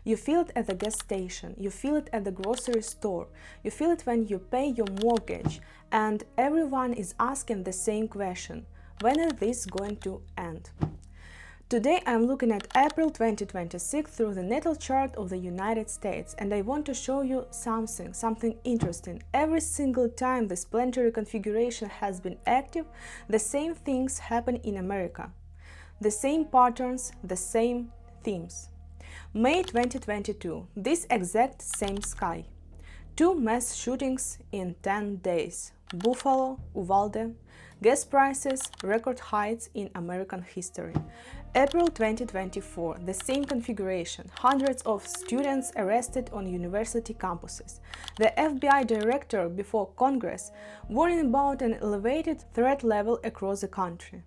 You feel it at the gas station, you feel it at the grocery store, you feel it when you pay your mortgage, and everyone is asking the same question: when is this going to end? Today I'm looking at April 2026 through the natal chart of the United States, and I want to show you something interesting. Every single time this planetary configuration has been active, the same things happen in America. The same patterns, the same themes. May 2022, this exact same sky. 2 mass shootings in 10 days. Buffalo, Uvalde, gas prices, record heights in American history. April 2024, the same configuration, hundreds of students arrested on university campuses. The FBI director before Congress warning about an elevated threat level across the country.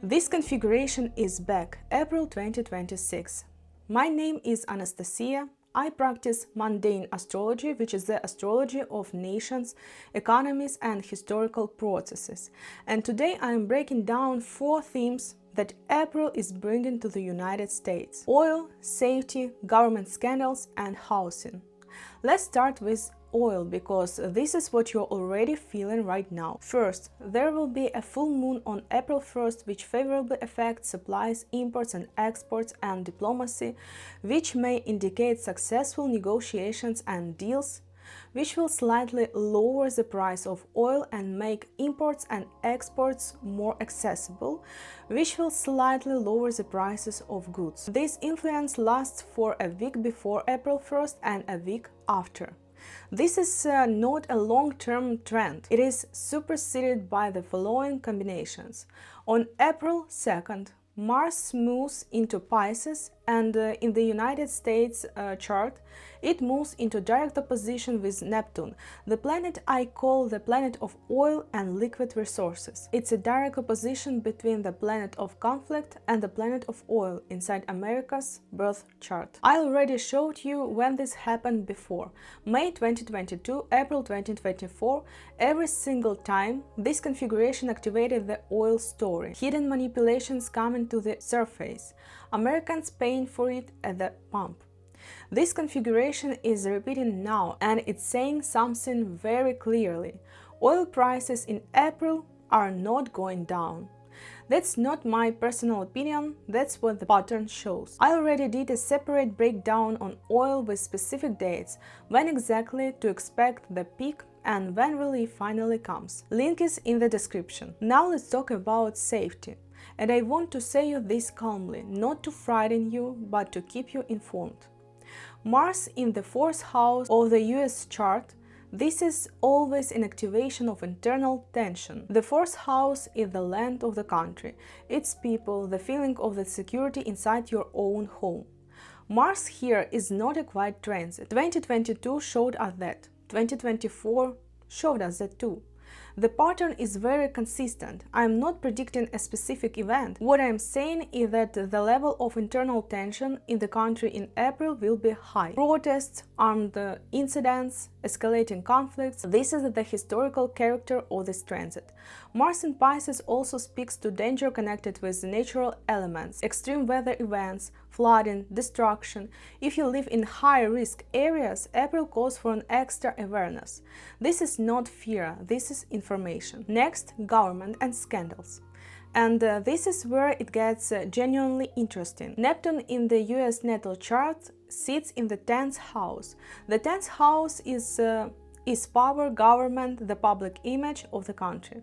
This configuration is back, April 2026. My name is Anastasia. I practice mundane astrology, which is the astrology of nations, economies, and historical processes. And today I am breaking down 4 themes that April is bringing to the United States: oil, safety, government scandals, and housing. Let's start with oil, because this is what you're already feeling right now. First, there will be a full moon on April 1st, which favorably affects supplies, imports and exports, and diplomacy, which may indicate successful negotiations and deals, which will slightly lower the price of oil and make imports and exports more accessible, which will slightly lower the prices of goods. This influence lasts for a week before April 1st and a week after. This is not a long-term trend. It is superseded by the following combinations. On April 2nd, Mars moves into Pisces, and in the United States chart, it moves into direct opposition with Neptune, the planet I call the planet of oil and liquid resources. It's a direct opposition between the planet of conflict and the planet of oil inside America's birth chart. I already showed you when this happened before. May 2022, April 2024, every single time this configuration activated the oil story. Hidden manipulations coming to the surface. Americans paying for it at the pump. This configuration is repeating now, and it's saying something very clearly. Oil prices in April are not going down. That's not my personal opinion, that's what the pattern shows. I already did a separate breakdown on oil with specific dates, when exactly to expect the peak and when relief finally comes. Link is in the description. Now let's talk about safety. And I want to say you this calmly, not to frighten you, but to keep you informed. Mars in the 4th house of the US chart, this is always an activation of internal tension. The 4th house is the land of the country, its people, the feeling of the security inside your own home. Mars here is not a quiet transit. 2022 showed us that. 2024 showed us that too. The pattern is very consistent. I am not predicting a specific event. What I am saying is that the level of internal tension in the country in April will be high. Protests, armed incidents, escalating conflicts. This is the historical character of this transit. Mars in Pisces also speaks to danger connected with natural elements, extreme weather events, flooding, destruction. If you live in high-risk areas, April calls for an extra awareness. This is not fear, this is information. Next, government and scandals. And this is where it gets genuinely interesting. Neptune in the US natal chart sits in the 10th house. The 10th house is power, government, the public image of the country.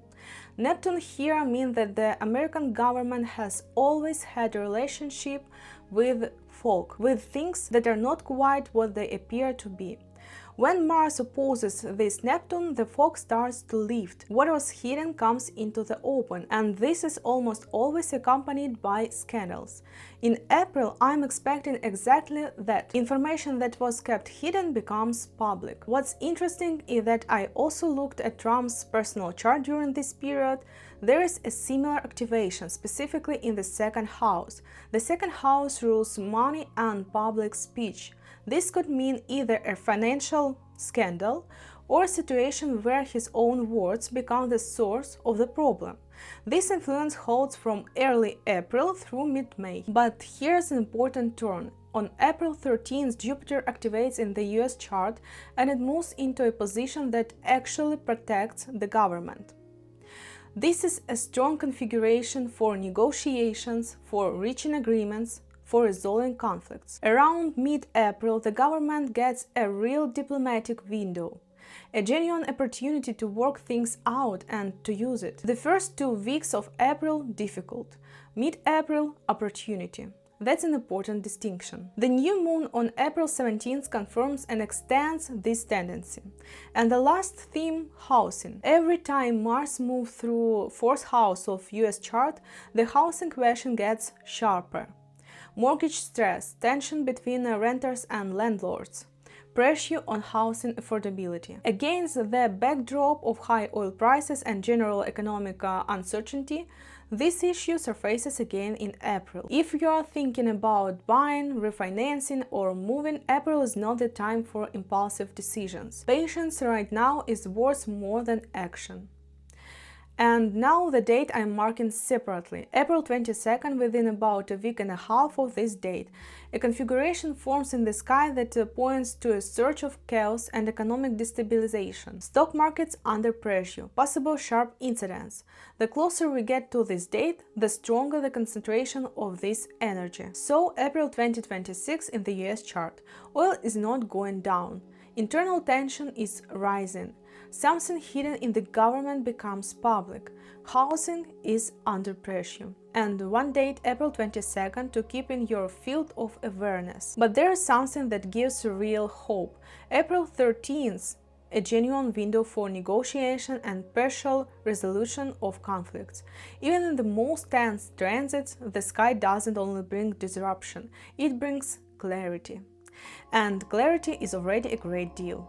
Neptune here means that the American government has always had a relationship with folk, with things that are not quite what they appear to be. When Mars opposes this Neptune, the fog starts to lift. What was hidden comes into the open, and this is almost always accompanied by scandals. In April, I'm expecting exactly that. Information that was kept hidden becomes public. What's interesting is that I also looked at Trump's personal chart during this period. There is a similar activation, specifically in the 2nd house. The 2nd house rules money and public speech. This could mean either a financial scandal or a situation where his own words become the source of the problem. This influence holds from early April through mid-May. But here's an important turn. On April 13th, Jupiter activates in the US chart and it moves into a position that actually protects the government. This is a strong configuration for negotiations, for reaching agreements, for resolving conflicts. Around mid-April, the government gets a real diplomatic window, a genuine opportunity to work things out and to use it. The first 2 weeks of April, difficult. Mid-April, opportunity. That's an important distinction. The new moon on April 17th confirms and extends this tendency. And the last theme, housing. Every time Mars moves through 4th house of US chart, the housing question gets sharper. Mortgage stress, tension between renters and landlords, pressure on housing affordability. Against the backdrop of high oil prices and general economic uncertainty, this issue surfaces again in April. If you are thinking about buying, refinancing, or moving, April is not the time for impulsive decisions. Patience right now is worth more than action. And now the date I'm marking separately, April 22nd, within about a week and a half of this date. A configuration forms in the sky that points to a surge of chaos and economic destabilization. Stock markets under pressure, possible sharp incidents. The closer we get to this date, the stronger the concentration of this energy. So April 2026 in the US chart. Oil is not going down. Internal tension is rising. Something hidden in the government becomes public. Housing is under pressure. And one date, April 22nd, to keep in your field of awareness. But there is something that gives real hope. April 13th, a genuine window for negotiation and partial resolution of conflicts. Even in the most tense transits, the sky doesn't only bring disruption, it brings clarity. And clarity is already a great deal.